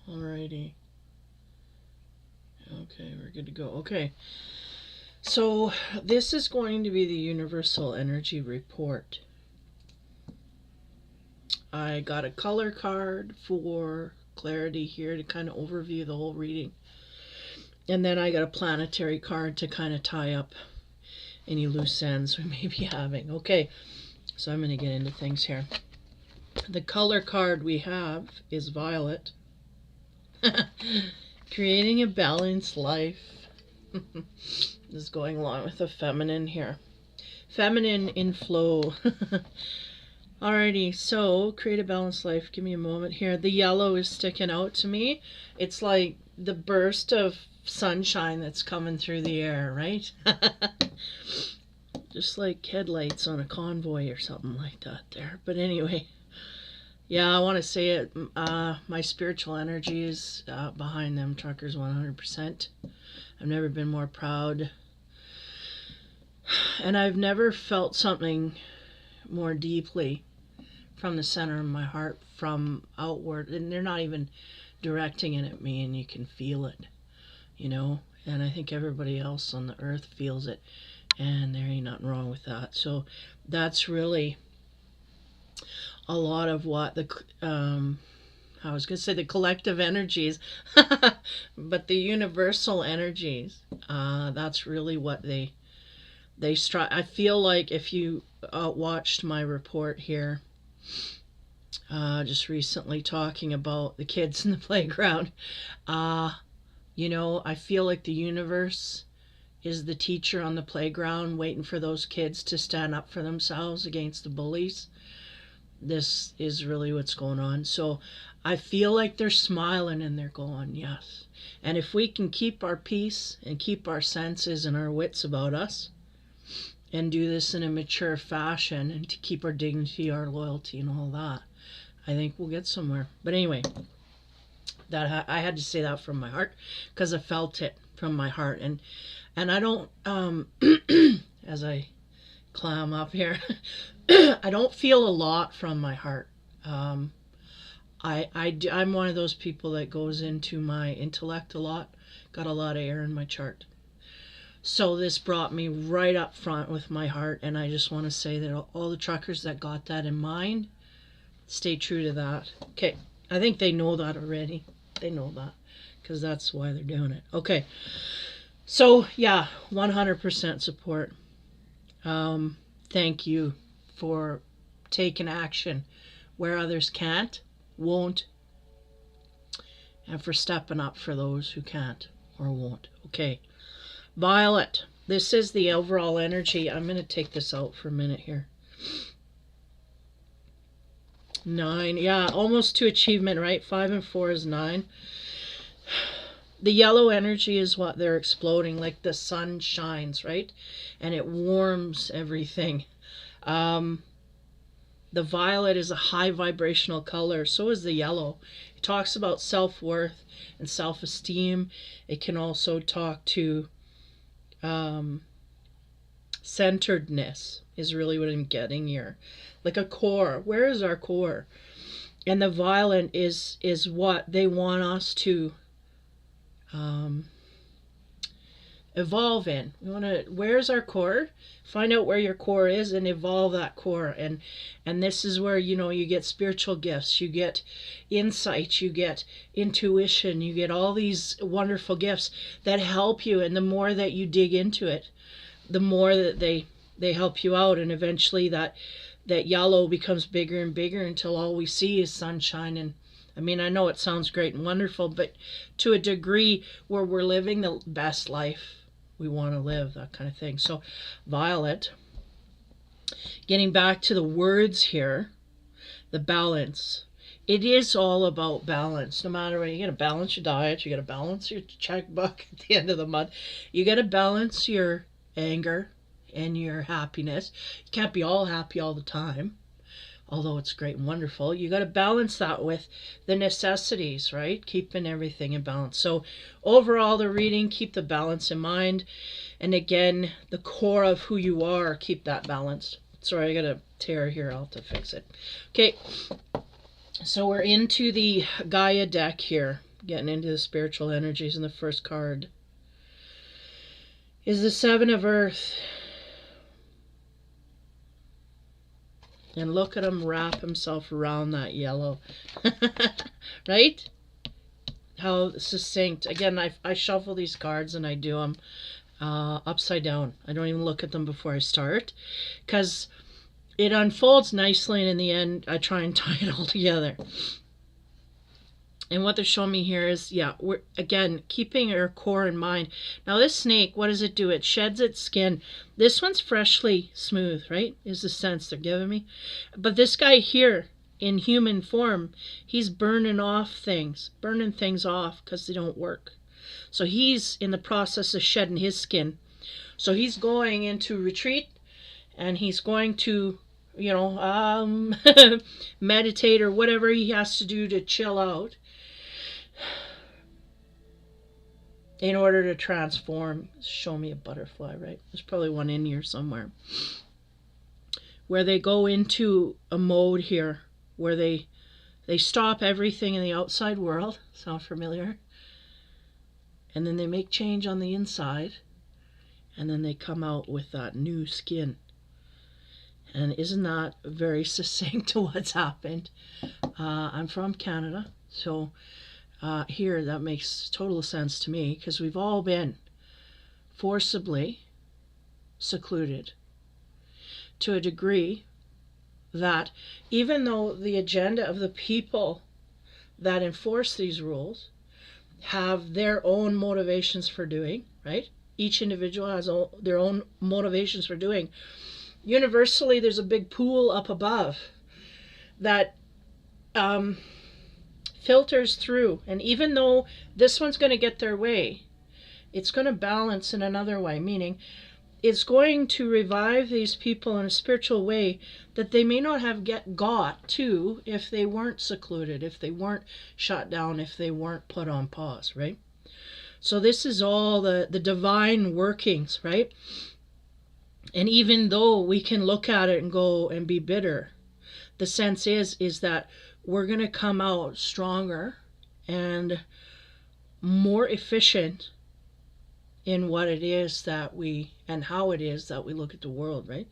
Alrighty. Okay, we're good to go. Okay. So this is going to be the Universal Energy Report. I got a color card for clarity here to kind of overview the whole reading. And then I got a planetary card to kind of tie up any loose ends we may be having. Okay, so I'm going to get into things here. The color card we have is violet. Creating a balanced life. This is going along with the feminine here. Feminine in flow. Alrighty, so create a balanced life. Give me a moment here. The yellow is sticking out to me. It's like the burst of sunshine that's coming through the air, right? Just like headlights on a convoy or something like that there. But anyway, yeah, I want to say it. My spiritual energy is behind them truckers 100%. I've never been more proud. And I've never felt something more deeply from the center of my heart, from outward. And they're not even directing it at me, and you can feel it, you know. And I think everybody else on the earth feels it. And there ain't nothing wrong with that. So that's really a lot of what the I was going to say the collective energies, but the universal energies, that's really what they strive. I feel like if you watched my report here just recently talking about the kids in the playground, you know, I feel like the universe is the teacher on the playground waiting for those kids to stand up for themselves against the bullies. This is really what's going on. So I feel like they're smiling and they're going, yes. And if we can keep our peace and keep our senses and our wits about us and do this in a mature fashion and to keep our dignity, our loyalty and all that, I think we'll get somewhere. But anyway, that I had to say that from my heart because I felt it from my heart. And I don't, as I clam up here, I don't feel a lot from my heart. I'm one of those people that goes into my intellect a lot. Got a lot of air in my chart. So this brought me right up front with my heart, and I just want to say that all the truckers that got that in mind, stay true to that. Okay, I think they know that already. They know that because that's why they're doing it. Okay, so yeah, 100% support. Thank you for taking action where others can't, won't, and for stepping up for those who can't or won't. Okay, violet. This is the overall energy. I'm going to take this out for a minute here. 9. Yeah, almost to achievement, right? 5 and 4 is 9. The yellow energy is what they're exploding, like the sun shines, right? And it warms everything. The violet is a high vibrational color. So is the yellow. It talks about self-worth and self-esteem. It can also talk to centeredness is really what I'm getting here. Like a core. Where is our core? And the violet is what they want us to evolve in. We want to, where's our core? Find out where your core is and evolve that core. And this is where, you know, you get spiritual gifts, you get insight, you get intuition, you get all these wonderful gifts that help you. And the more that you dig into it, the more that they help you out. And eventually that yellow becomes bigger and bigger until all we see is sunshine. And I mean, I know it sounds great and wonderful, but to a degree where we're living the best life we want to live, that kind of thing. So violet, getting back to the words here, the balance. It is all about balance. No matter what, you got to balance your diet, you got to balance your checkbook at the end of the month. You got to balance your anger and your happiness. You can't be all happy all the time, although it's great and wonderful. You got to balance that with the necessities, right? Keeping everything in balance. So overall, the reading, keep the balance in mind. And again, the core of who you are, keep that balanced. Sorry, I got a tear here. I'll have to fix it. Okay, so we're into the Gaia deck here. getting into the spiritual energies, and the first card is the Seven of Earth. And look at him wrap himself around that yellow. Right? How succinct. Again, I shuffle these cards and I do them upside down. I don't even look at them before I start, because it unfolds nicely, and in the end I try and tie it all together. And what they're showing me here is, yeah, we're again keeping our core in mind. Now this snake, what does it do? It sheds its skin. This one's freshly smooth, right? Is the sense they're giving me. But this guy here, in human form, he's burning things off because they don't work. So he's in the process of shedding his skin. So he's going into retreat, and he's going to, meditate or whatever he has to do to chill out in order to transform. Show me a butterfly, right? There's probably one in here somewhere. Where they go into a mode here where they stop everything in the outside world. Sound familiar? And then they make change on the inside, and then they come out with that new skin. And isn't that very succinct to what's happened? I'm from Canada, so here that makes total sense to me, because we've all been forcibly secluded to a degree that even though the agenda of the people that enforce these rules have their own motivations for doing, right? Each individual has their own motivations for doing. Universally, there's a big pool up above that filters through. And even though this one's going to get their way, it's going to balance in another way, meaning it's going to revive these people in a spiritual way that they may not have got to if they weren't secluded, if they weren't shut down, if they weren't put on pause, right? So this is all the divine workings, right? And even though we can look at it and go and be bitter, the sense is that we're going to come out stronger and more efficient in what it is that and how it is that we look at the world, right?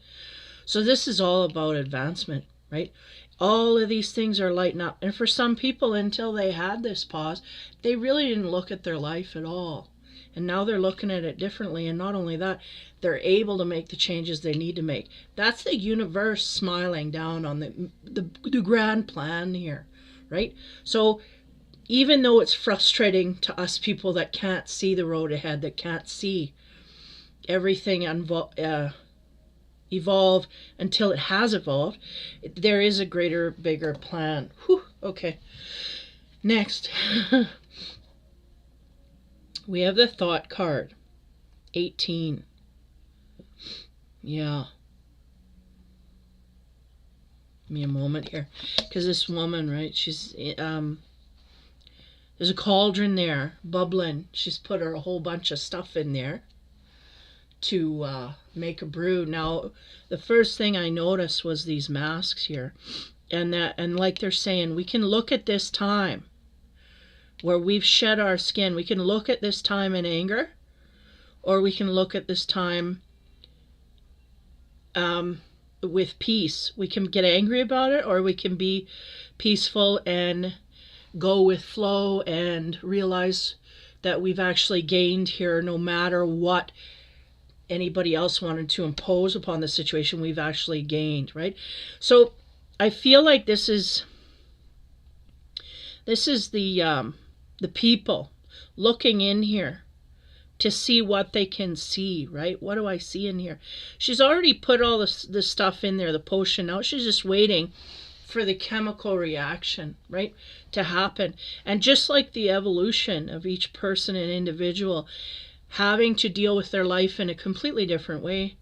So this is all about advancement, right? All of these things are lighting up. And for some people, until they had this pause, they really didn't look at their life at all. And now they're looking at it differently. And not only that, they're able to make the changes they need to make. That's the universe smiling down on the grand plan here, right? So even though it's frustrating to us people that can't see the road ahead, that can't see everything evolve until it has evolved, there is a greater, bigger plan. Whew, okay. Next, we have the thought card, 18. Yeah. Give me a moment here, because this woman, right, she's there's a cauldron there, bubbling. She's put a whole bunch of stuff in there to make a brew. Now, the first thing I noticed was these masks here. And like they're saying, we can look at this time where we've shed our skin. We can look at this time in anger, or we can look at this time with peace. We can get angry about it, or we can be peaceful and go with flow and realize that we've actually gained here. No matter what anybody else wanted to impose upon the situation, we've actually gained, right? So I feel like this is the people looking in here to see what they can see, right? What do I see in here? She's already put all the stuff in there, the potion. Now she's just waiting for the chemical reaction, right, to happen. And just like the evolution of each person and individual having to deal with their life in a completely different way,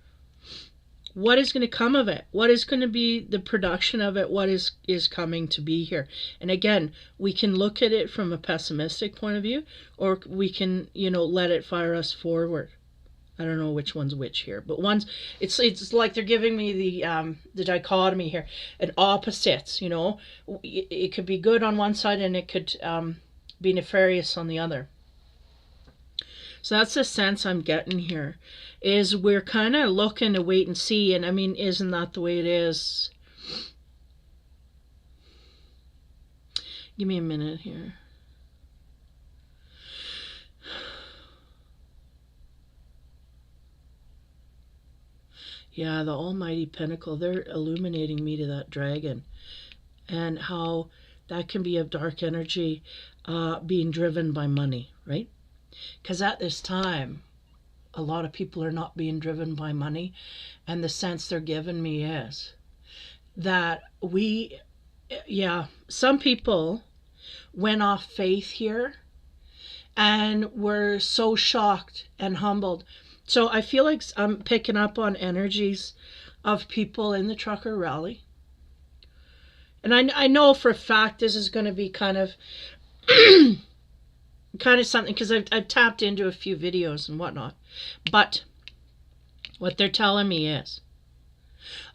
what is going to come of it? What is going to be the production of it? What is coming to be here? And again, we can look at it from a pessimistic point of view, or we can, let it fire us forward. I don't know which one's which here, but it's like they're giving me the dichotomy here, and opposites. It could be good on one side, and it could be nefarious on the other. So that's the sense I'm getting here, is we're kind of looking to wait and see. And I mean, isn't that the way it is? Give me a minute here. Yeah, the Almighty Pinnacle, they're illuminating me to that dragon, and how that can be of dark energy, being driven by money, right? Because at this time, a lot of people are not being driven by money, and the sense they're giving me is that some people went off faith here and were so shocked and humbled. So I feel like I'm picking up on energies of people in the trucker rally. And I know for a fact this is going to be kind of something, because I've tapped into a few videos and whatnot. But what they're telling me is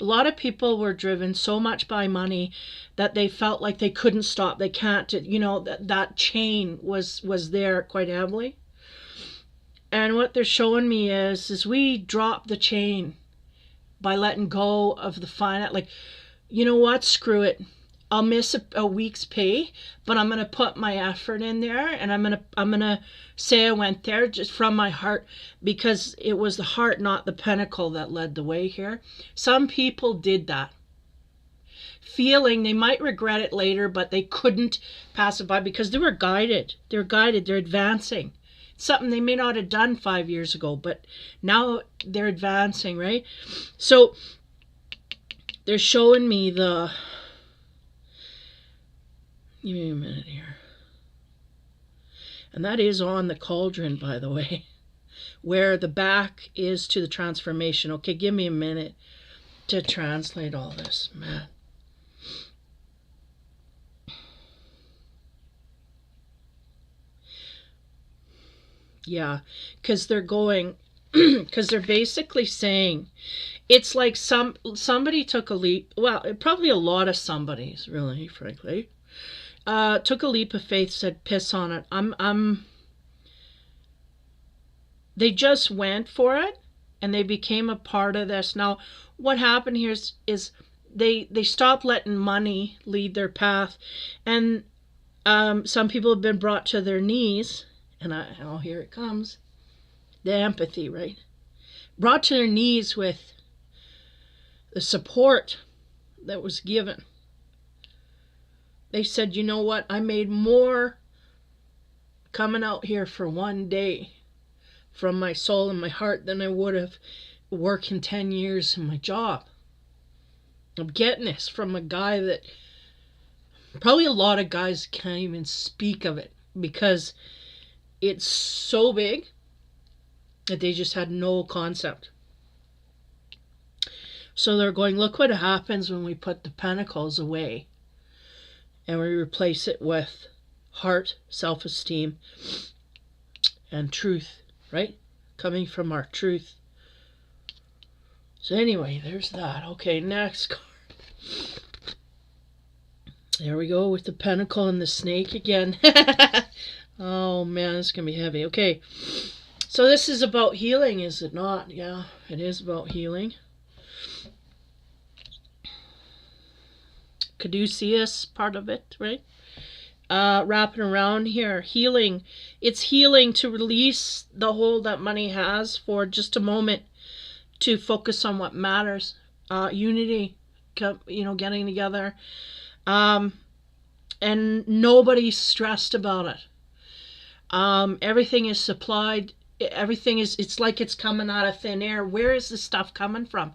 a lot of people were driven so much by money that they felt like they couldn't stop. They can't, that chain was there quite heavily. And what they're showing me is we drop the chain by letting go of the finite. Like, you know what? Screw it. I'll miss a week's pay, but I'm gonna put my effort in there, and I'm gonna say I went there just from my heart, because it was the heart, not the pinnacle, that led the way here. Some people did that, feeling they might regret it later, but they couldn't pass it by because they were guided. They're advancing. Something they may not have done 5 years ago, but now they're advancing, right? So they're showing me the... Give me a minute here. And that is on the cauldron, by the way, where the back is to the transformation. Okay, give me a minute to translate all this, man. Yeah, because they're going, because they're basically saying, it's like somebody took a leap, well, probably a lot of somebodies, really, frankly, took a leap of faith, said, piss on it. They just went for it, and they became a part of this. Now, what happened here is they stopped letting money lead their path, and some people have been brought to their knees, and here it comes, the empathy, right? Brought to their knees with the support that was given. They said, you know what, I made more coming out here for one day from my soul and my heart than I would have working 10 years in my job. I'm getting this from a guy that probably a lot of guys can't even speak of it, because it's so big that they just had no concept. So they're going, look what happens when we put the pentacles away and we replace it with heart, self-esteem, and truth, right? Coming from our truth. So anyway, there's that. Okay, next card. There we go with the pentacle and the snake again. Oh man, it's going to be heavy. Okay, so this is about healing, is it not? Yeah, it is about healing. Caduceus part of it, right? Wrapping around here, healing. It's healing to release the hold that money has for just a moment, to focus on what matters. Unity, getting together. And nobody's stressed about it. Everything is supplied. It's like it's coming out of thin air. Where is this stuff coming from?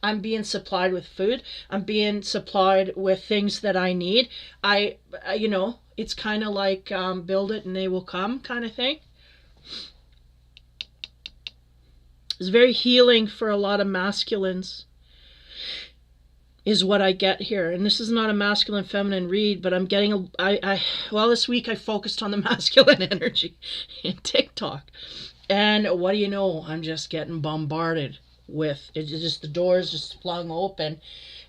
I'm being supplied with food. I'm being supplied with things that I need. It's kind of like build it and they will come kind of thing. It's very healing for a lot of masculines, is what I get here. And this is not a masculine feminine read, but I'm getting this week I focused on the masculine energy in TikTok. And what do you know? I'm just getting bombarded with it's just the doors just flung open,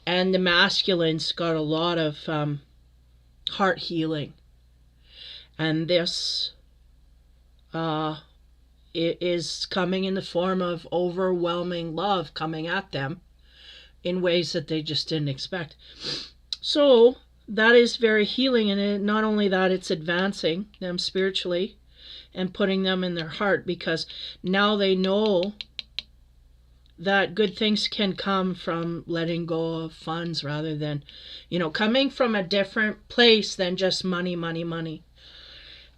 and the masculine's got a lot of heart healing. And this it is coming in the form of overwhelming love coming at them in ways that they just didn't expect. So that is very healing, and not only that, it's advancing them spiritually and putting them in their heart, because now they know that good things can come from letting go of funds rather than, coming from a different place than just money, money, money.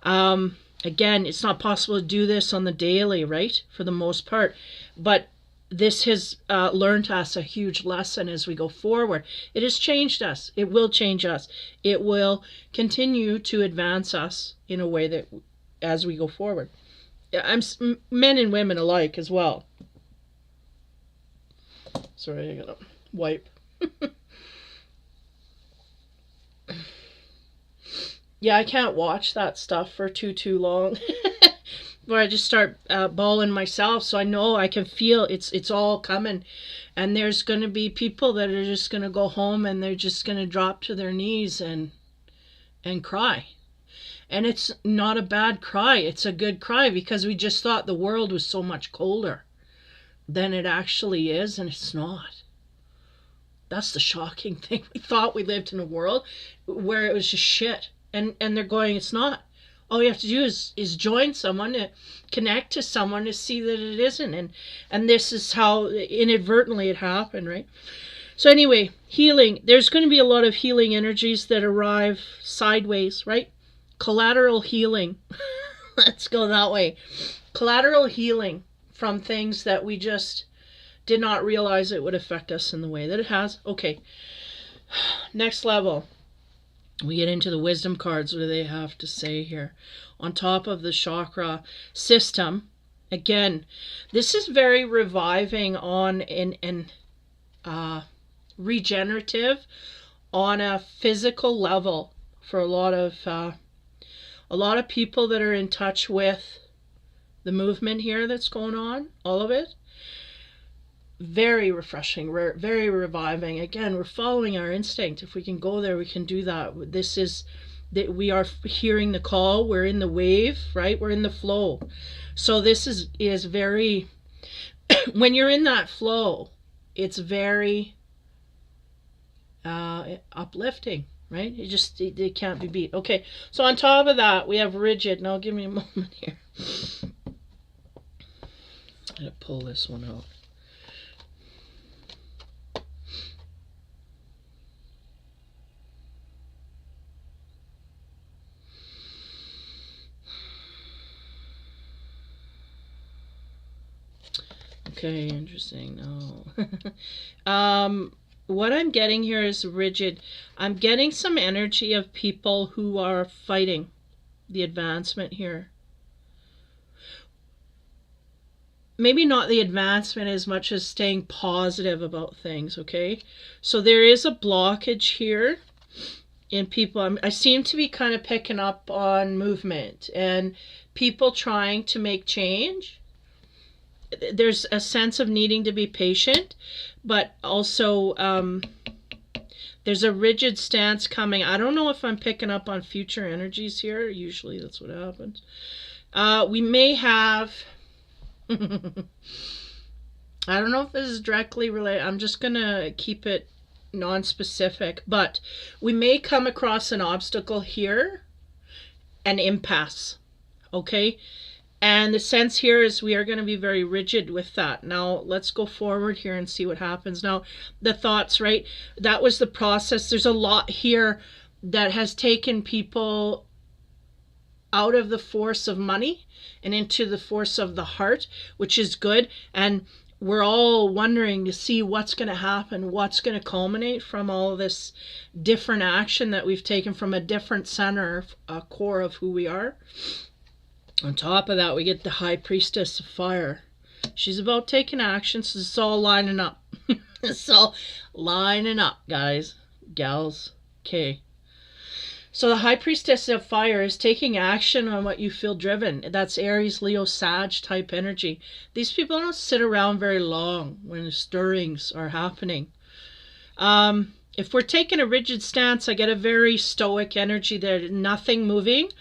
Again, it's not possible to do this on the daily, right? For the most part. But this has learned us a huge lesson as we go forward. It has changed us. It will change us. It will continue to advance us in a way that as we go forward. Men and women alike as well. Sorry, I gotta wipe. Yeah, I can't watch that stuff for too long. Where I just start bawling myself, so I know I can feel it's all coming, and there's going to be people that are just going to go home and they're just going to drop to their knees and cry. And it's not a bad cry, it's a good cry, because we just thought the world was so much colder than it actually is, and it's not. That's the shocking thing. We thought we lived in a world where it was just shit, and they're going, it's not. All you have to do is join someone, to connect to someone to see that it isn't. And this is how inadvertently it happened, right? So anyway, healing. There's going to be a lot of healing energies that arrive sideways, right? Collateral healing. Let's go that way. Collateral healing from things that we just did not realize it would affect us in the way that it has. Okay. Next level. We get into the wisdom cards. What do they have to say here? On top of the chakra system, again, this is very reviving on and regenerative on a physical level for a lot of people that are in touch with the movement here that's going on, all of it. Very refreshing, very reviving. Again, we're following our instinct. If we can go there, we can do that. This is that we are hearing the call. We're in the wave, right? We're in the flow. So this is very, when you're in that flow, it's very uplifting, right? It can't be beat. Okay, so on top of that, we have rigid. Now give me a moment here. I'm gonna pull this one out. Okay, interesting. No. What I'm getting here is rigid. I'm getting some energy of people who are fighting the advancement here. Maybe not the advancement as much as staying positive about things, okay? So there is a blockage here in people. I seem to be kind of picking up on movement and people trying to make change. There's a sense of needing to be patient, but also there's a rigid stance coming. I don't know if I'm picking up on future energies here. Usually that's what happens. We may have I don't know if this is directly related. I'm just gonna keep it non-specific, but we may come across an obstacle here, an impasse, okay? And the sense here is we are going to be very rigid with that. Now, let's go forward here and see what happens. Now, the thoughts, right? That was the process. There's a lot here that has taken people out of the force of money and into the force of the heart, which is good. And we're all wondering to see what's going to happen, what's going to culminate from all of this different action that we've taken from a different center, a core of who we are. On top of that, we get the High Priestess of Fire. She's about taking action, so it's all lining up. It's all lining up, guys, gals. Okay. So the High Priestess of Fire is taking action on what you feel driven. That's Aries, Leo, Sag type energy. These people don't sit around very long when the stirrings are happening. If we're taking a rigid stance, I get a very stoic energy there, nothing moving.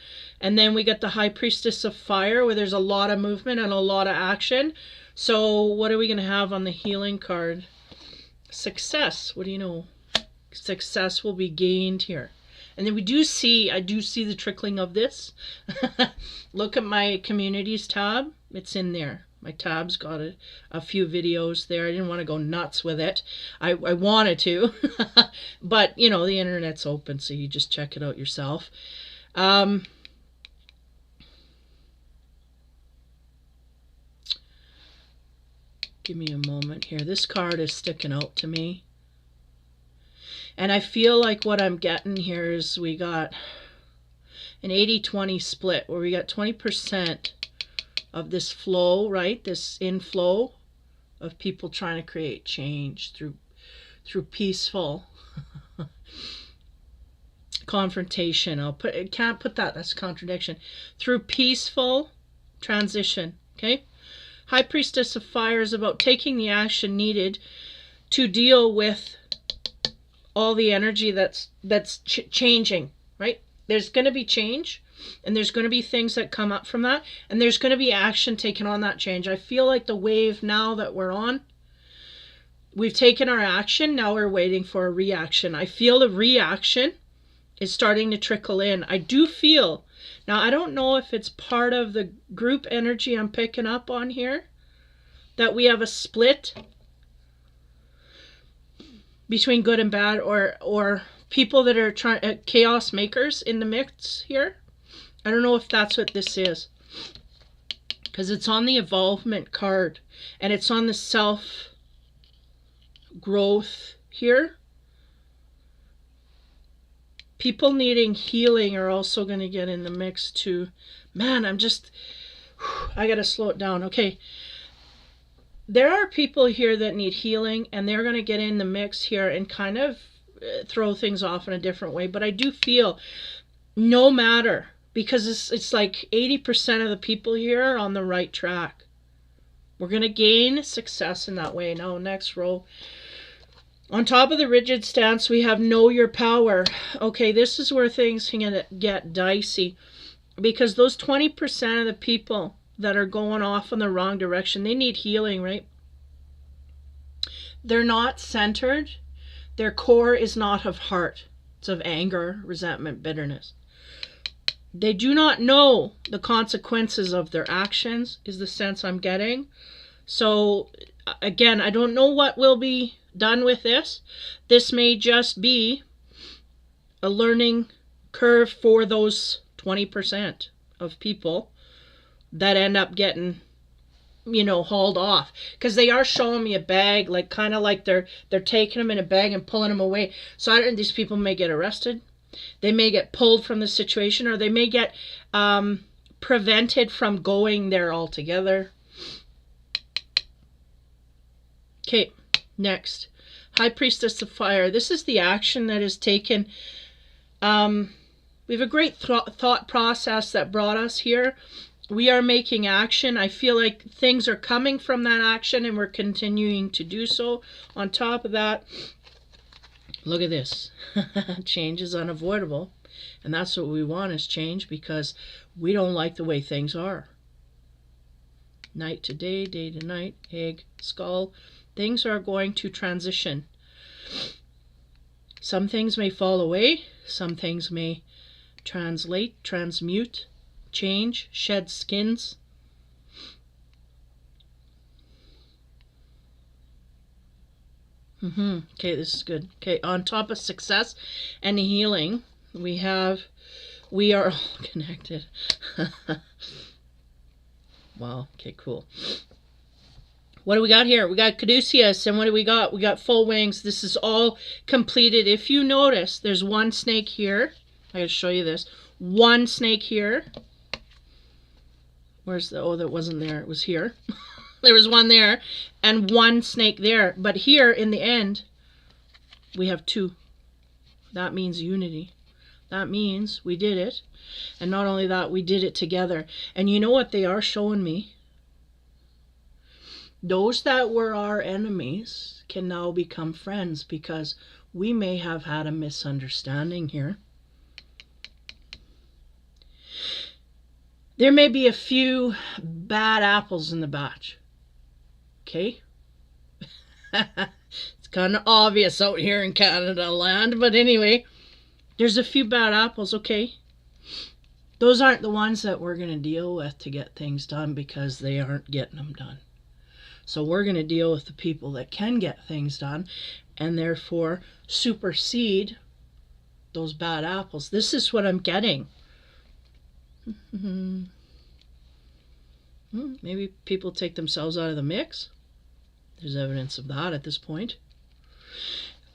And then we got the High Priestess of Fire, where there's a lot of movement and a lot of action. So what are we going to have on the healing card? Success. What do you know? Success will be gained here. And then I do see the trickling of this. Look at my communities tab. It's in there. My tab's got a few videos there. I didn't want to go nuts with it. I wanted to. But, you know, the internet's open, so you just check it out yourself. Give me a moment here. This card is sticking out to me. And I feel like what I'm getting here is we got an 80-20 split, where we got 20% of this flow, right? This inflow of people trying to create change through peaceful confrontation. I can't put that, that's contradiction. Through peaceful transition, okay? High Priestess of Fire is about taking the action needed to deal with all the energy that's changing, right? There's going to be change, and there's going to be things that come up from that, and there's going to be action taken on that change. I feel like the wave now that we're on, we've taken our action, now we're waiting for a reaction. I feel the reaction is starting to trickle in. I do feel, now I don't know if it's part of the group energy I'm picking up on here, that we have a split between good and bad, or people that are trying chaos makers in the mix here. I don't know if that's what this is, because it's on the evolvement card and it's on the self growth here. People needing healing are also going to get in the mix too. Man, I gotta slow it down. Okay, there are people here that need healing, and they're going to get in the mix here and kind of throw things off in a different way. But I do feel, no matter, because it's like 80% of the people here are on the right track. We're going to gain success in that way. Now, next row. On top of the rigid stance, we have know your power. Okay, this is where things can get dicey, because those 20% of the people that are going off in the wrong direction, they need healing, right? They're not centered. Their core is not of heart. It's of anger, resentment, bitterness. They do not know the consequences of their actions, is the sense I'm getting. So, again, I don't know what will be done with this. This may just be a learning curve for those 20% of people that end up getting, you know, hauled off, because they are showing me a bag, like kind of like they're taking them in a bag and pulling them away. So I don't, these people may get arrested, they may get pulled from the situation, or they may get prevented from going there altogether. Okay, next, High Priestess of Fire. This is the action that is taken. We have a great thought process that brought us here. We are making action. I feel like things are coming from that action, and we're continuing to do so. On top of that, look at this. Change is unavoidable. And that's what we want, is change, because we don't like the way things are. Night to day, day to night, egg, skull. Things are going to transition. Some things may fall away. Some things may translate, transmute, change, shed skins. Okay, this is good. Okay, on top of success and healing, we are all connected. Wow, okay, cool. What do we got here? We got Caduceus, and what do we got? We got full wings. This is all completed. If you notice, there's one snake here. I gotta show you this. One snake here. Where's the, oh, that wasn't there. It was here. There was one there, and one snake there. But here, in the end, we have two. That means unity. That means we did it. And not only that, we did it together. And you know what they are showing me? Those that were our enemies can now become friends, because we may have had a misunderstanding here. There may be a few bad apples in the batch. Okay? It's kind of obvious out here in Canada land, but anyway, there's a few bad apples, okay? Those aren't the ones that we're going to deal with to get things done because they aren't getting them done. So we're going to deal with the people that can get things done and therefore supersede those bad apples. This is what I'm getting. Maybe people take themselves out of the mix. There's evidence of that at this point.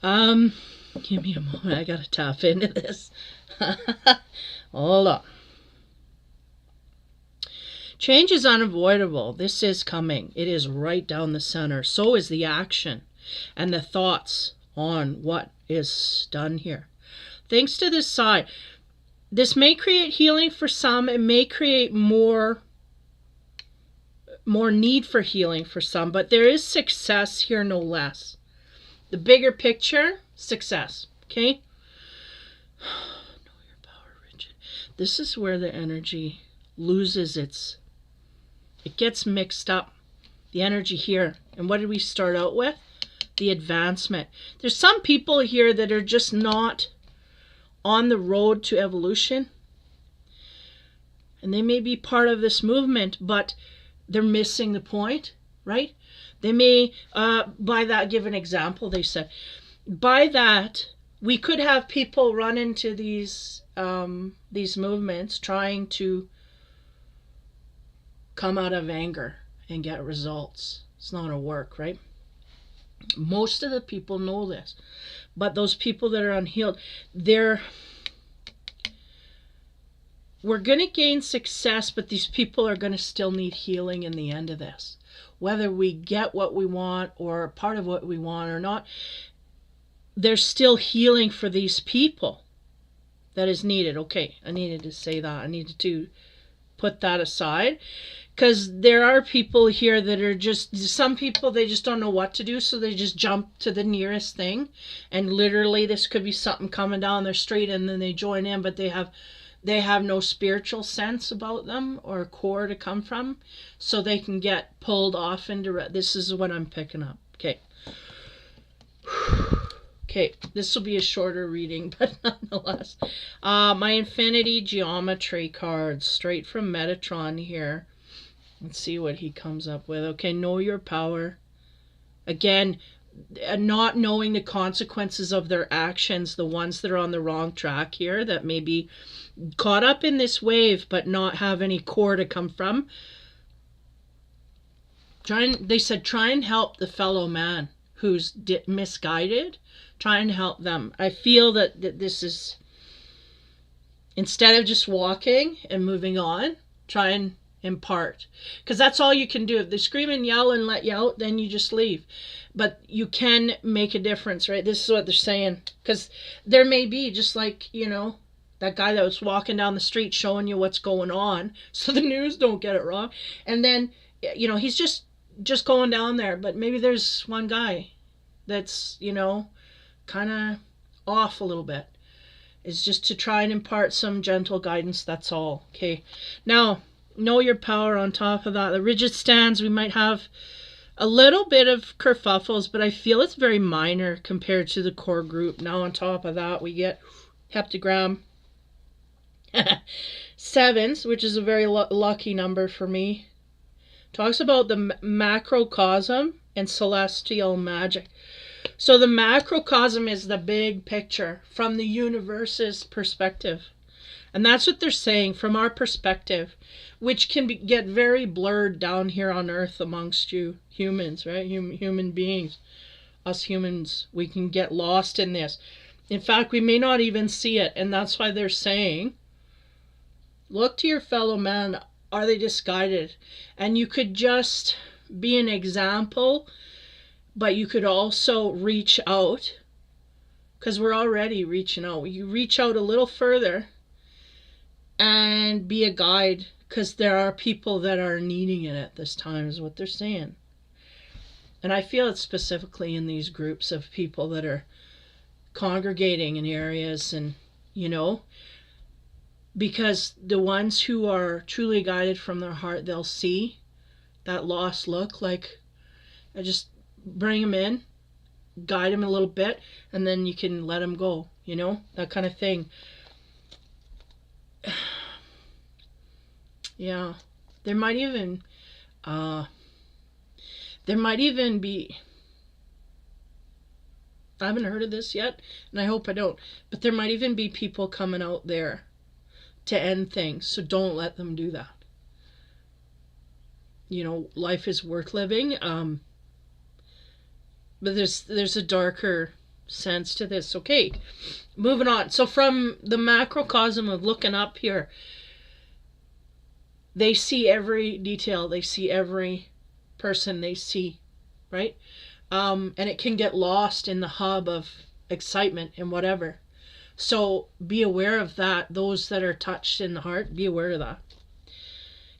Give me a moment. I gotta tap into this. Hold on. Change is unavoidable. This is coming. It is right down the center. So is the action and the thoughts on what is done here. Thanks to this side, this may create healing for some. It may create more need for healing for some, but there is success here no less. The bigger picture, success. Okay? Know your power, Richard. This is where the energy loses it gets mixed up. The energy here. And what did we start out with? The advancement. There's some people here that are just not on the road to evolution. And they may be part of this movement, but they're missing the point, right? They may, by that, give an example, they said. By that, we could have people run into these movements trying to come out of anger and get results. It's not going to work, right? Most of the people know this. But those people that are unhealed, we're going to gain success, but these people are going to still need healing in the end of this. Whether we get what we want or part of what we want or not, there's still healing for these people that is needed. Okay, I needed to say that. I needed to put that aside. Because there are people here that are just, some people, they just don't know what to do, so they just jump to the nearest thing. And literally, this could be something coming down their street, and then they join in, but they have no spiritual sense about them or core to come from, so they can get pulled off into, this is what I'm picking up. Okay. Okay, this will be a shorter reading, but nonetheless. My Infinity Geometry cards, straight from Metatron here. Let's see what he comes up with. Okay, know your power. Again, not knowing the consequences of their actions, the ones that are on the wrong track here, that may be caught up in this wave but not have any core to come from. They said try and help the fellow man who's misguided. Try and help them. I feel that this is, instead of just walking and moving on, try and impart, because that's all you can do. If they scream and yell and let you out, then you just leave. But you can make a difference, right? This is what they're saying, because there may be, just like, that guy that was walking down the street showing you what's going on so the news don't get it wrong, and then he's just going down there, but maybe there's one guy that's kind of off a little bit. It's just to try and impart some gentle guidance, that's all. Okay, now know your power. On top of that, the rigid stands, we might have a little bit of kerfuffles, but I feel it's very minor compared to the core group. Now on top of that, we get heptagram sevens, which is a very lucky number for me. Talks about the macrocosm and celestial magic. So the macrocosm is the big picture from the universe's perspective. And that's what they're saying, from our perspective, which can get very blurred down here on Earth amongst you humans, right? Human beings. Us humans, we can get lost in this. In fact, we may not even see it. And that's why they're saying, look to your fellow man. Are they misguided? And you could just be an example, but you could also reach out, because we're already reaching out. You reach out a little further and be a guide, because there are people that are needing it at this time, is what they're saying. And I feel it's specifically in these groups of people that are congregating in areas, and because the ones who are truly guided from their heart, they'll see that lost look, like, I just bring them in, guide them a little bit, and then you can let them go, you know, that kind of thing. Yeah, there might even be, I haven't heard of this yet, and I hope I don't, but there might even be people coming out there to end things, so don't let them do that. You know, life is worth living, but there's a darker sense to this. Okay, moving on. So from the macrocosm of looking up here, they see every detail, they see every person they see, right? And it can get lost in the hub of excitement and whatever. So be aware of that. Those that are touched in the heart, be aware of that.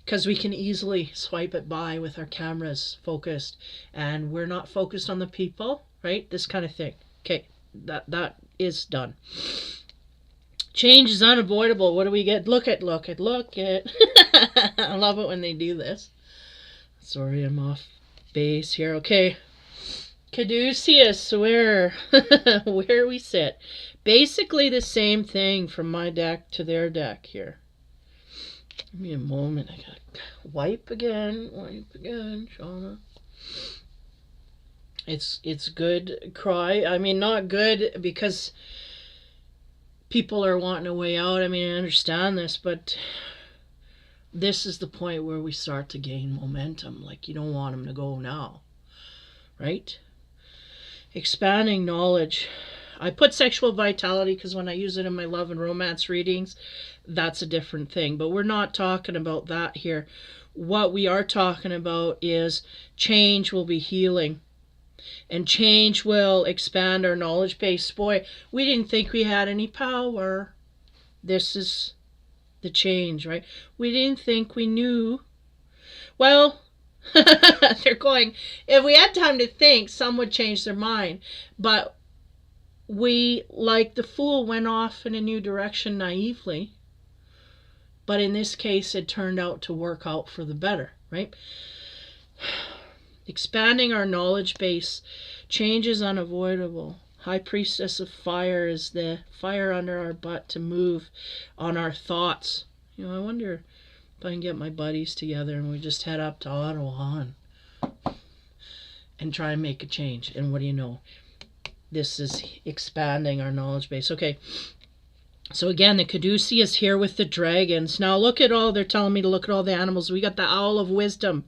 Because we can easily swipe it by with our cameras focused, and we're not focused on the people, right? This kind of thing. Okay, that is done. Change is unavoidable. What do we get? Look at. I love it when they do this. Sorry, I'm off base here. Okay. Caduceus, where we sit. Basically the same thing from my deck to their deck here. Give me a moment. I gotta wipe again, Shauna. It's good cry. I mean, not good because people are wanting a way out. I mean, I understand this, but this is the point where we start to gain momentum. Like, you don't want them to go now, right? Expanding knowledge. I put sexual vitality because when I use it in my love and romance readings, that's a different thing. But we're not talking about that here. What we are talking about is change will be healing. And change will expand our knowledge base. Boy, we didn't think we had any power. This is the change, right? We didn't think we knew. Well, they're going, if we had time to think, some would change their mind. But we, like the fool, went off in a new direction naively. But in this case, it turned out to work out for the better, right? Expanding our knowledge base. Change is unavoidable. High Priestess of Fire is the fire under our butt to move on our thoughts. You know, I wonder if I can get my buddies together and we just head up to Ottawa and try and make a change. And what do you know? This is expanding our knowledge base. Okay. So again, the Caduceus is here with the dragons. Now look at all, they're telling me to look at all the animals. We got the owl of wisdom.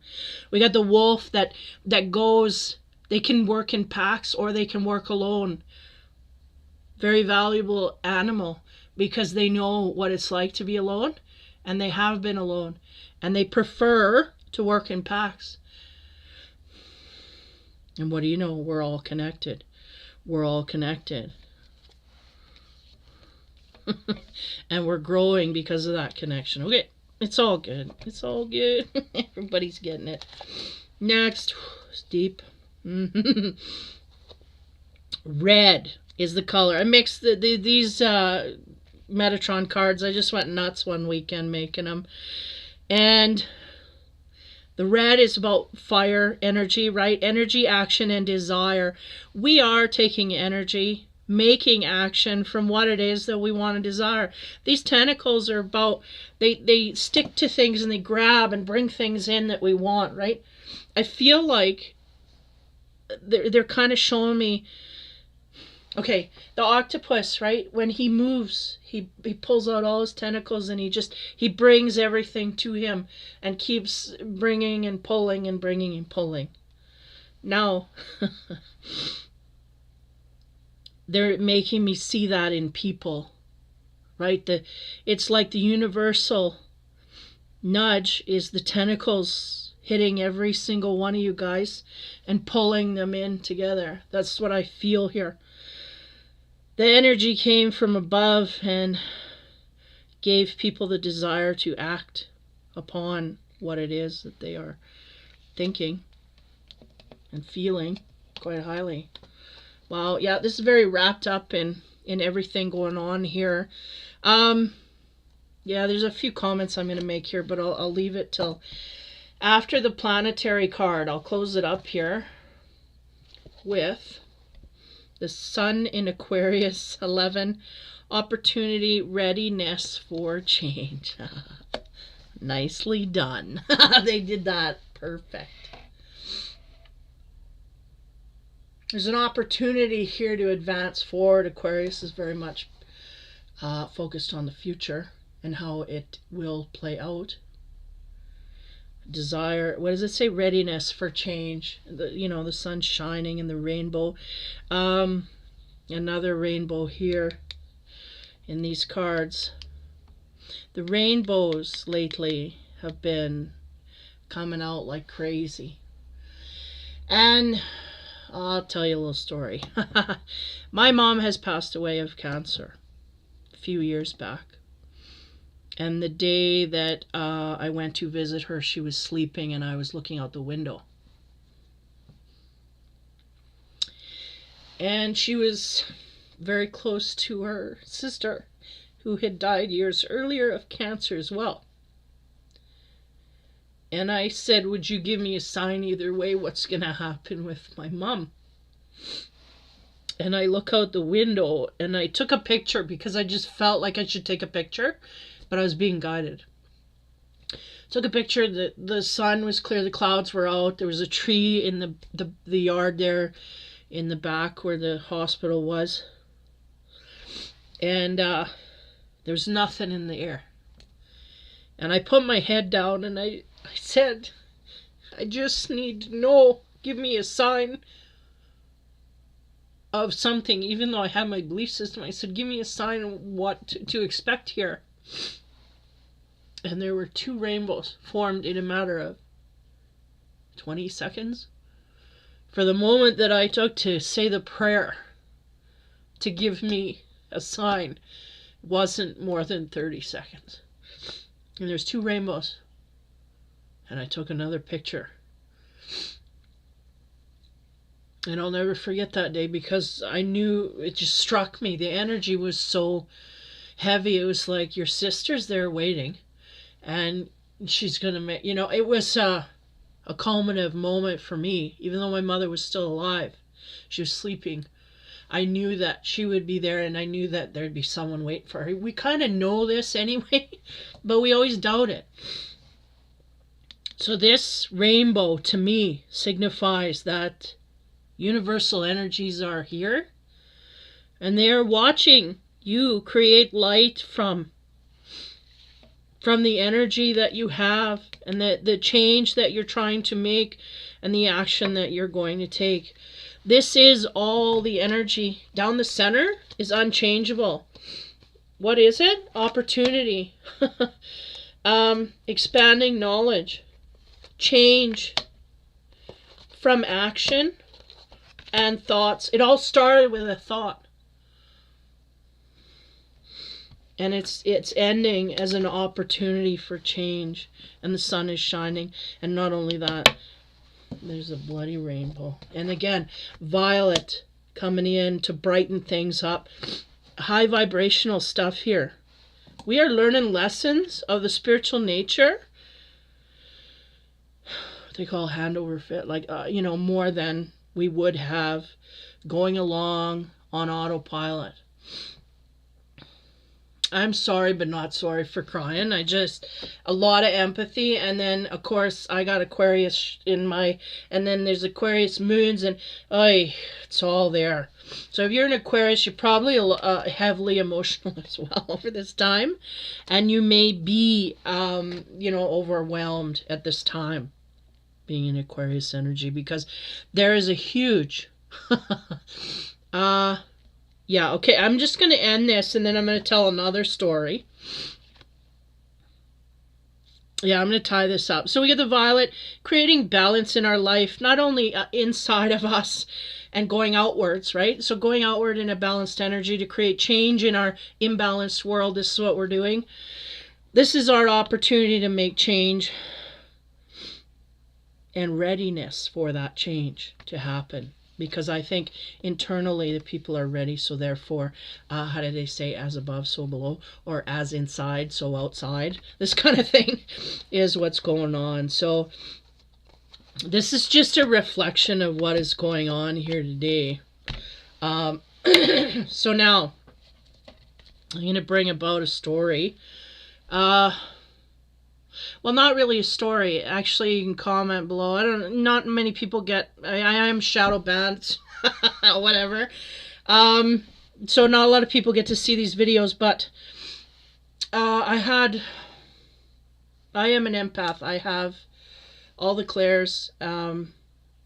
We got the wolf that goes, they can work in packs or they can work alone. Very valuable animal because they know what it's like to be alone, and they have been alone, and they prefer to work in packs. And what do you know? We're all connected. We're all connected. And we're growing because of that connection. Okay, it's all good. It's all good. Everybody's getting it. Next, it's deep. Red is the color. I mixed these Metatron cards. I just went nuts one weekend making them. And the red is about fire, energy, right? Energy, action, and desire. We are taking energy, making action from what it is that we want to desire. These tentacles are about, they stick to things and they grab and bring things in that we want, right? I feel like they're kind of showing me, okay, the octopus, right? When he moves, he pulls out all his tentacles and he brings everything to him and keeps bringing and pulling and bringing and pulling. Now, they're making me see that in people, right? It's like the universal nudge is the tentacles hitting every single one of you guys and pulling them in together. That's what I feel here. The energy came from above and gave people the desire to act upon what it is that they are thinking and feeling quite highly. Wow, yeah, this is very wrapped up in everything going on here. Yeah, there's a few comments I'm going to make here, but I'll leave it till after the planetary card. I'll close it up here with the Sun in Aquarius 11, opportunity, readiness for change. Nicely done. They did that perfect. There's an opportunity here to advance forward. Aquarius is very much focused on the future and how it will play out. Desire, what does it say? Readiness for change. The sun's shining and the rainbow. Another rainbow here in these cards. The rainbows lately have been coming out like crazy. And I'll tell you a little story. My mom has passed away of cancer a few years back. And the day that I went to visit her, she was sleeping and I was looking out the window. And she was very close to her sister, who had died years earlier of cancer as well. And I said, would you give me a sign either way what's going to happen with my mom? And I look out the window and I took a picture because I just felt like I should take a picture, but I was being guided. Took a picture. The sun was clear, the clouds were out. There was a tree in the yard there in the back where the hospital was. And there was nothing in the air. And I put my head down and I said, I just need to know, give me a sign of something. Even though I have my belief system, I said, give me a sign of what to expect here. And there were 2 rainbows formed in a matter of 20 seconds. For the moment that I took to say the prayer to give me a sign wasn't more than 30 seconds. And there's 2 rainbows. And I took another picture. And I'll never forget that day because I knew, it just struck me. The energy was so heavy. It was like your sister's there waiting. And she's going to make, it was a culminative moment for me. Even though my mother was still alive, she was sleeping. I knew that she would be there and I knew that there'd be someone waiting for her. We kind of know this anyway, but we always doubt it. So this rainbow to me signifies that universal energies are here and they are watching you create light from the energy that you have and the change that you're trying to make and the action that you're going to take. This is all the energy. Down the center is unchangeable. What is it? Opportunity. Expanding knowledge. Change from action and thoughts. It all started with a thought. And it's ending as an opportunity for change. And the sun is shining. And not only that, there's a bloody rainbow. And again, violet coming in to brighten things up. High vibrational stuff here. We are learning lessons of the spiritual nature. What they call hand over fist. Like, more than we would have going along on autopilot. I'm sorry, but not sorry for crying. A lot of empathy. And then, of course, I got Aquarius and then there's Aquarius moons and, it's all there. So if you're an Aquarius, you're probably heavily emotional as well over this time. And you may be, overwhelmed at this time being in Aquarius energy because there is a huge, yeah, okay, I'm just going to end this and then I'm going to tell another story. Yeah, I'm going to tie this up. So we get the violet, creating balance in our life, not only inside of us and going outwards, right? So going outward in a balanced energy to create change in our imbalanced world. This is what we're doing. This is our opportunity to make change and readiness for that change to happen. because I think internally the people are ready. So therefore, how do they say, as above, so below, or as inside, so outside? This kind of thing is what's going on. So this is just a reflection of what is going on here today. So now I'm going to bring about a story. Well, not really a story. Actually, you can comment below. Not many people get, I am shadow banned, whatever. So not a lot of people get to see these videos, but I am an empath. I have all the clairs,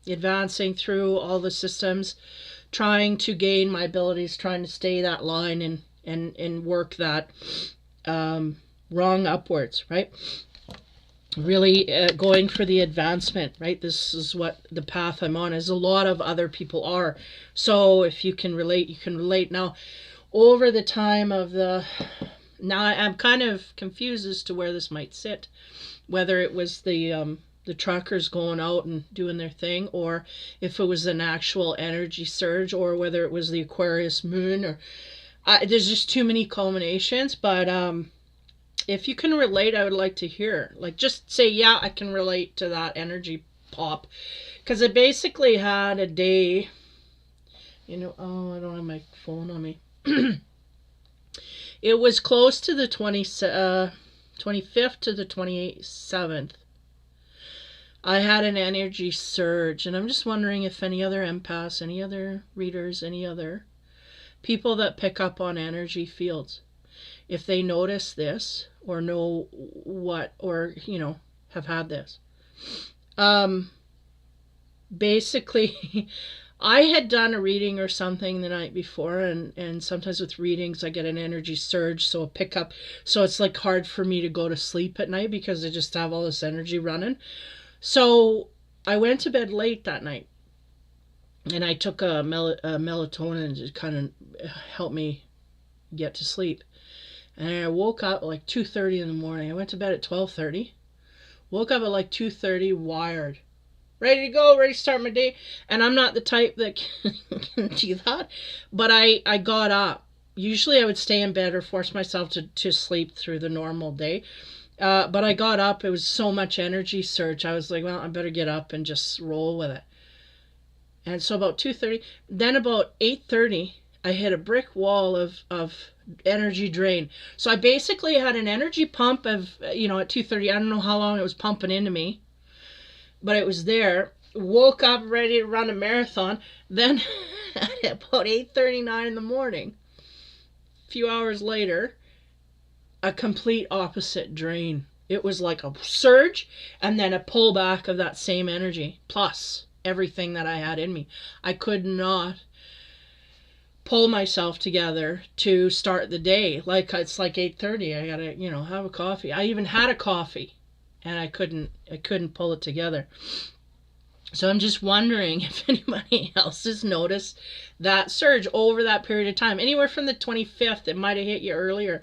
advancing through all the systems, trying to gain my abilities, trying to stay that line and work that wrong upwards, right? Really going for the advancement, right? This is what the path I'm on, as a lot of other people are. So if you can relate, you can relate. Now, over the time of now I'm kind of confused as to where this might sit, whether it was the truckers going out and doing their thing, or if it was an actual energy surge, or whether it was the Aquarius moon, or there's just too many culminations. But if you can relate, I would like to hear. Like, just say, yeah, I can relate to that energy pop. Because I basically had a day, you know, oh, I don't have my phone on me. It was close to the 25th to the 27th. I had an energy surge, and I'm just wondering if any other empaths, any other readers, any other people that pick up on energy fields, if they notice this or know what, or, you know, have had this. Basically, I had done a reading or something the night before, and sometimes with readings I get an energy surge, so a pickup. So it's like hard for me to go to sleep at night because I just have all this energy running. So I went to bed late that night, and I took a melatonin to kind of help me get to sleep. And I woke up at like 2:30 in the morning. I went to bed at 12:30. Woke up at like 2:30, wired. Ready to go, ready to start my day. And I'm not the type that can do that. But I got up. Usually I would stay in bed or force myself to sleep through the normal day. But I got up. It was so much energy surge. I was like, well, I better get up and just roll with it. And so about 2:30. Then about 8:30, I hit a brick wall of energy drain. So I basically had an energy pump of, you know, at 2:30. I don't know how long it was pumping into me, but it was there. Woke up ready to run a marathon. Then at about 8:39 in the morning, a few hours later, a complete opposite drain. It was like a surge and then a pullback of that same energy, plus everything that I had in me. I could not pull myself together to start the day. Like, it's like 8:30. I gotta, you know, have a coffee. I even had a coffee, and I couldn't pull it together. So I'm just wondering if anybody else has noticed that surge over that period of time, anywhere from the 25th, it might have hit you earlier,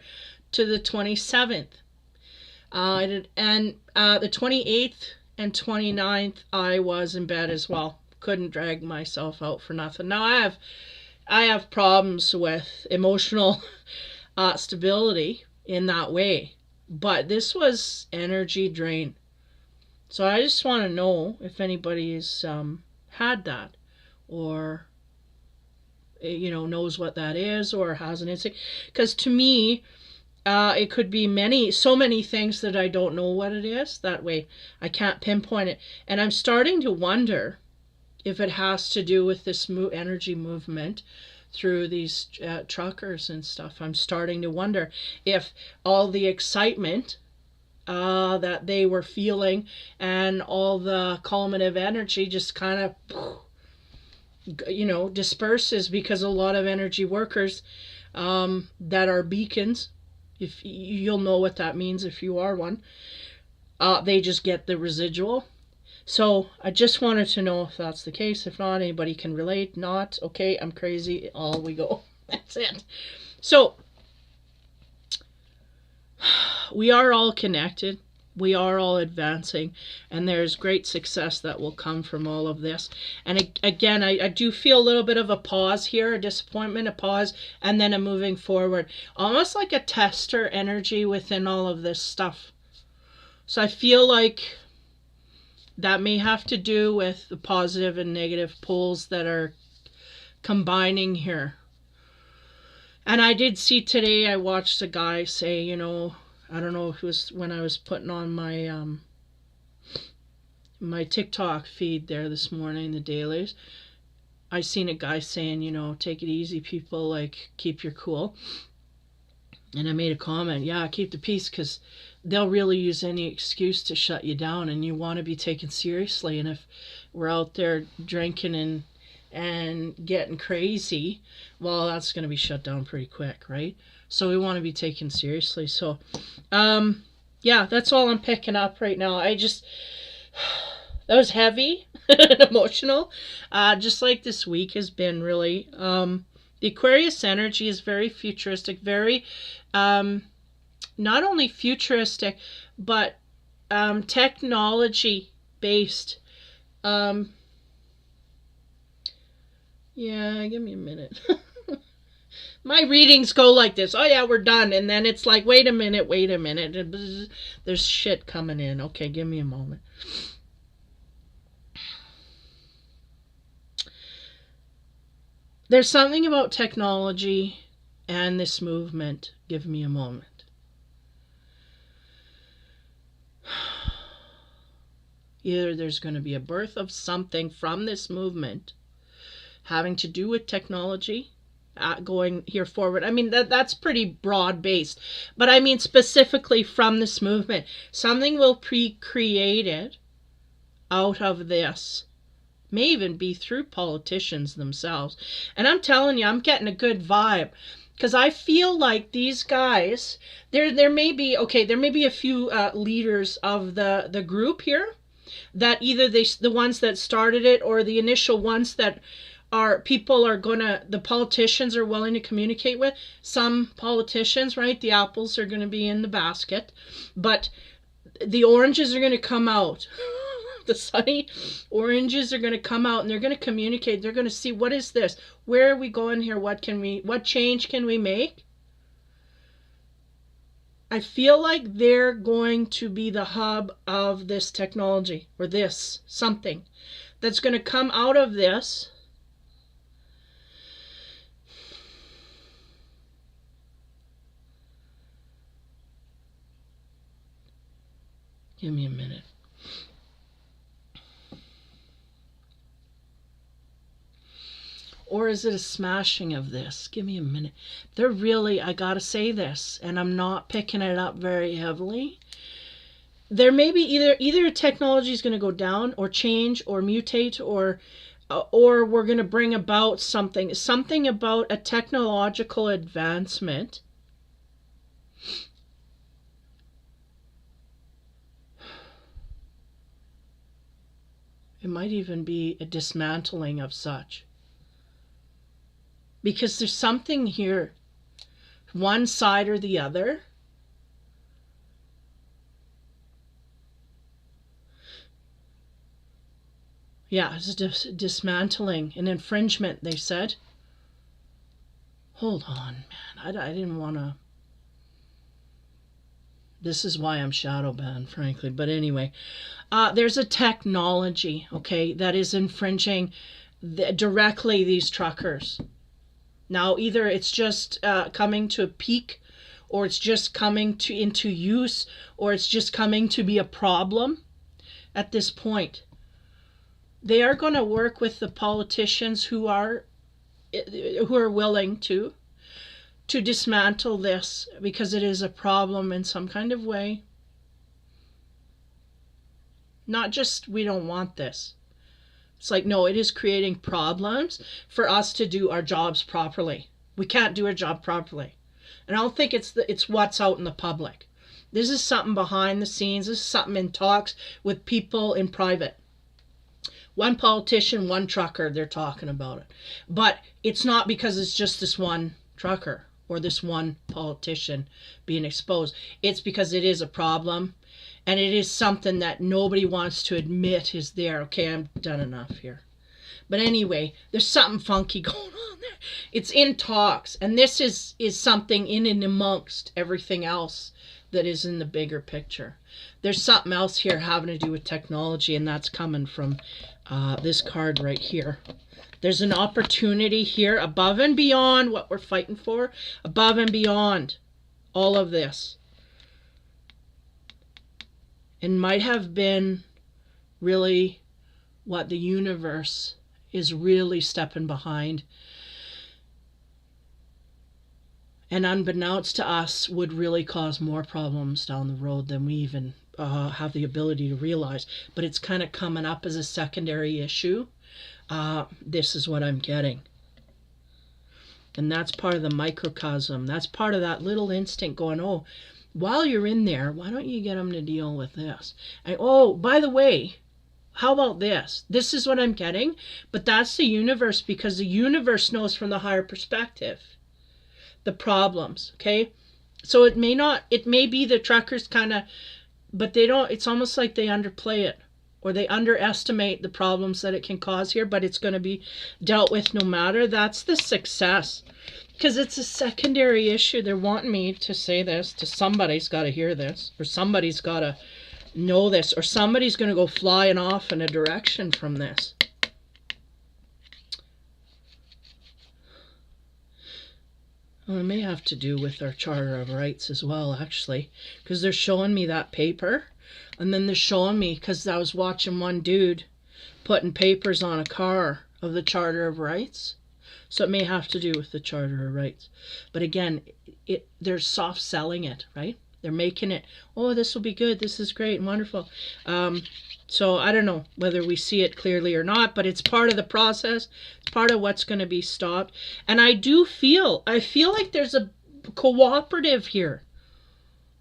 to the 27th. And the 28th and 29th, I was in bed as well. Couldn't drag myself out for nothing. Now I have problems with emotional stability in that way, but this was energy drain. So I just want to know if anybody's had that, or, you know, knows what that is, or has an instinct. Because to me, it could be so many things that I don't know what it is. That way I can't pinpoint it. And I'm starting to wonder if it has to do with this energy movement through these truckers and stuff. I'm starting to wonder if all the excitement that they were feeling and all the culminative energy just kind of, you know, disperses, because a lot of energy workers that are beacons, if you'll know what that means if you are one, they just get the residual. So I just wanted to know if that's the case. If not, anybody can relate. Not, okay, I'm crazy. All we go. That's it. So we are all connected. We are all advancing, and there's great success that will come from all of this. And again, I do feel a little bit of a pause here, a disappointment, a pause, and then a moving forward. Almost like a tester energy within all of this stuff. So I feel like that may have to do with the positive and negative poles that are combining here. And I did see today, I watched a guy say, you know, I don't know if it was when I was putting on my my TikTok feed there this morning, the dailies. I seen a guy saying, you know, take it easy, people, like, keep your cool. And I made a comment, yeah, keep the peace, because they'll really use any excuse to shut you down, and you want to be taken seriously. And if we're out there drinking and getting crazy, well, that's going to be shut down pretty quick, right? So we want to be taken seriously. So, yeah, that's all I'm picking up right now. That was heavy and emotional, just like this week has been, really. The Aquarius energy is very futuristic, very, not only futuristic, but technology based. Yeah, give me a minute. My readings go like this. Oh yeah, we're done. And then it's like, wait a minute. There's shit coming in. Okay, give me a moment. There's something about technology and this movement. Give me a moment. Either there's going to be a birth of something from this movement having to do with technology going here forward. I mean, that's pretty broad based, but I mean specifically from this movement, something will be created out of this. May even be through politicians themselves. And I'm telling you, I'm getting a good vibe, because I feel like these guys, there may be a few leaders of the group here that either the ones that started it, or the initial ones that the politicians are willing to communicate with. Some politicians, right? The apples are going to be in the basket, but the oranges are going to come out. The sunny oranges are going to come out, and they're going to communicate. They're going to see, what is this? Where are we going here? What change can we make? I feel like they're going to be the hub of this technology, or this something that's going to come out of this. Give me a minute. Or is it a smashing of this? Give me a minute. They're really, I gotta say this, and I'm not picking it up very heavily. There may be either technology is going to go down, or change, or mutate, or we're going to bring about something about a technological advancement. It might even be a dismantling of such. Because there's something here, one side or the other. Yeah, it's dismantling, an infringement, they said. Hold on, man. I didn't want to. This is why I'm shadow banned, frankly. But anyway, there's a technology, okay, that is infringing directly these truckers. Now, either it's just coming to a peak, or it's just coming into use, or it's just coming to be a problem at this point. They are going to work with the politicians who are willing to dismantle this, because it is a problem in some kind of way. Not just, we don't want this. It's like, no, it is creating problems for us to do our jobs properly. We can't do our job properly. And I don't think it's what's out in the public. This is something behind the scenes. This is something in talks with people in private. One politician, one trucker, they're talking about it. But it's not because it's just this one trucker or this one politician being exposed. It's because it is a problem, And it is something that nobody wants to admit is there. Okay, I'm done enough here. But anyway, there's something funky going on there. It's in talks. And this is something in and amongst everything else that is in the bigger picture. There's something else here having to do with technology, and that's coming from this card right here. There's an opportunity here above and beyond what we're fighting for, above and beyond all of this. And might have been really what the universe is really stepping behind. And unbeknownst to us, would really cause more problems down the road than we even have the ability to realize. But it's kind of coming up as a secondary issue. This is what I'm getting. And that's part of the microcosm. That's part of that little instinct going, oh, while you're in there, why don't you get them to deal with this? And, oh, by the way, how about this? This is what I'm getting. But that's the universe, because the universe knows from the higher perspective the problems, okay? So it may be the truckers kind of, but they don't, it's almost like they underplay it, or they underestimate the problems that it can cause here, but it's going to be dealt with no matter. That's the success, because it's a secondary issue. They're wanting me to say this to somebody's got to hear this, or somebody's got to know this, or somebody's going to go flying off in a direction from this. Well, it may have to do with our Charter of Rights as well, actually, because they're showing me that paper, and then they're showing me, because I was watching one dude putting papers on a car of the Charter of Rights, so it may have to do with the Charter of Rights. But again, they're soft selling it, right? They're making it, oh, this will be good, this is great and wonderful. So I don't know whether we see it clearly or not, but it's part of the process. It's part of what's going to be stopped. And I feel like there's a cooperative here.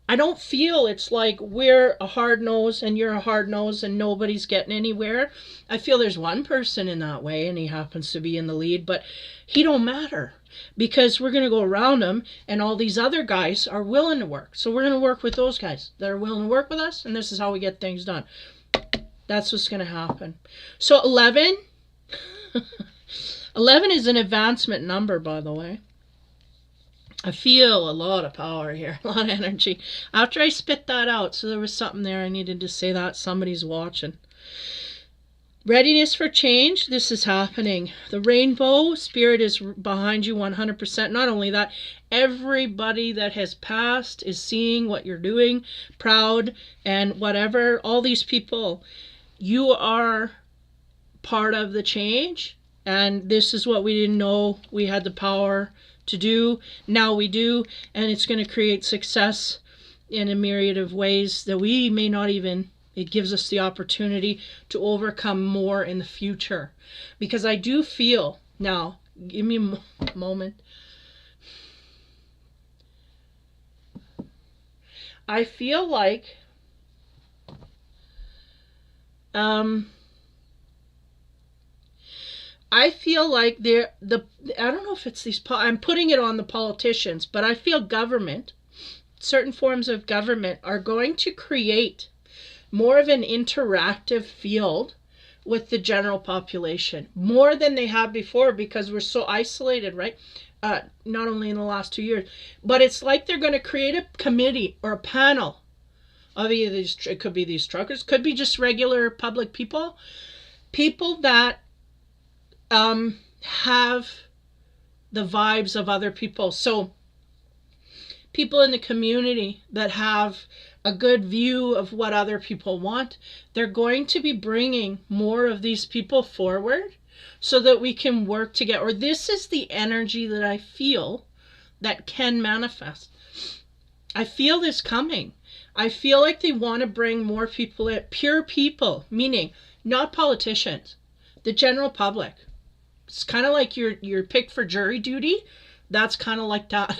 I don't feel it's like we're a hard nose and you're a hard nose and nobody's getting anywhere. I feel there's one person in that way, and he happens to be in the lead, but he don't matter, because we're going to go around him, and all these other guys are willing to work. So we're going to work with those guys that are willing to work with us, and this is how we get things done. That's what's going to happen. So 11, 11 is an advancement number, by the way. I feel a lot of power here, a lot of energy. After I spit that out, so there was something there, I needed to say that. Somebody's watching. Readiness for change. This is happening. The rainbow spirit is behind you 100%. Not only that, everybody that has passed is seeing what you're doing, proud, and whatever. All these people, you are part of the change, and this is what we didn't know we had the power to do. Now we do, and it's going to create success in a myriad of ways that we may not even, it gives us the opportunity to overcome more in the future. Because I do feel, now, give me a moment. I feel like I feel like I don't know if it's these, I'm putting it on the politicians, but I feel government, certain forms of government are going to create more of an interactive field with the general population, more than they have before, because we're so isolated, right? Not only in the last 2 years, but it's like they're going to create a committee or a panel of either these, it could be these truckers, could be just regular public people that have the vibes of other people. So people in the community that have a good view of what other people want, they're going to be bringing more of these people forward so that we can work together. Or this is the energy that I feel that can manifest. I feel this coming. I feel like they want to bring more people in, pure people, meaning not politicians, the general public. It's kind of like you're picked for jury duty. That's kind of like that.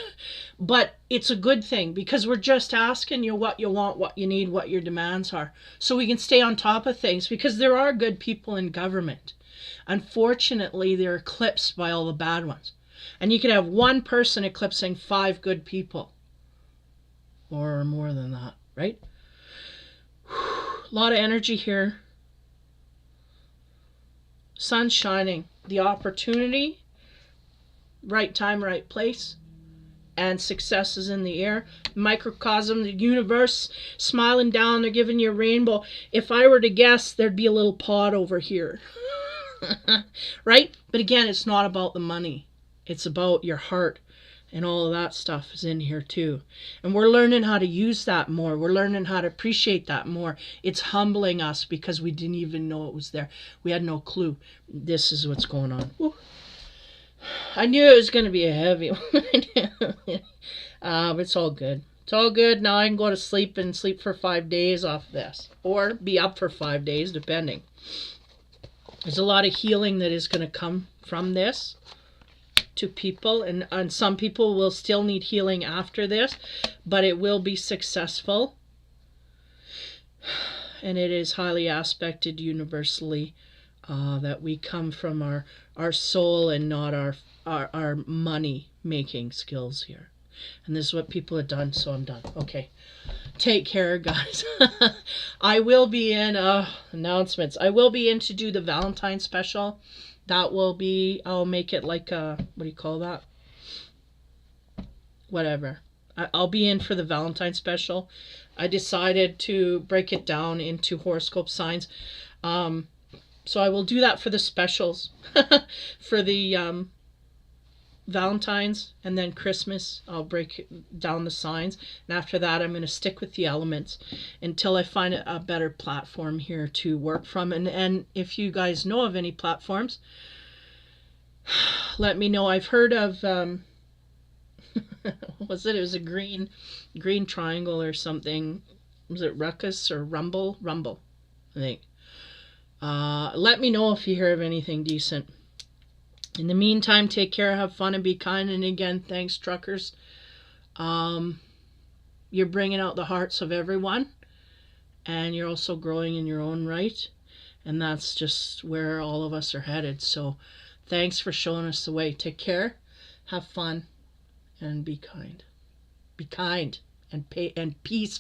But it's a good thing, because we're just asking you what you want, what you need, what your demands are, so we can stay on top of things, because there are good people in government. Unfortunately, they're eclipsed by all the bad ones. And you could have one person eclipsing 5 good people. Or more than that, right? A lot of energy here. Sun shining. The opportunity. Right time, right place. And success is in the air. Microcosm, the universe smiling down. They're giving you a rainbow. If I were to guess, there'd be a little pod over here. Right? But again, it's not about the money. It's about your heart. And all of that stuff is in here too. And we're learning how to use that more. We're learning how to appreciate that more. It's humbling us because we didn't even know it was there. We had no clue. This is what's going on. Woo. I knew it was going to be a heavy one. But it's all good. It's all good. Now I can go to sleep and sleep for 5 days off this. Or be up for 5 days, depending. There's a lot of healing that is going to come from this to people. And some people will still need healing after this. But it will be successful. And it is highly aspected universally. That we come from our soul and not our money making skills here. And this is what people have done, so I'm done. Okay. Take care, guys. I will be in announcements. I will be in to do the Valentine special. That will be, I'll make it like a, what do you call that? Whatever. I'll be in for the Valentine special. I decided to break it down into horoscope signs. So I will do that for the specials, for the Valentine's, and then Christmas, I'll break down the signs. And after that, I'm going to stick with the elements until I find a better platform here to work from. And if you guys know of any platforms, let me know. I've heard of, what was it? It was a green triangle or something. Was it Ruckus or Rumble? Rumble, I think. Let me know if you hear of anything decent. In the meantime, take care, have fun, and be kind. And again, thanks, truckers. You're bringing out the hearts of everyone. And you're also growing in your own right. And that's just where all of us are headed. So thanks for showing us the way. Take care, have fun, and be kind. Be kind and peace.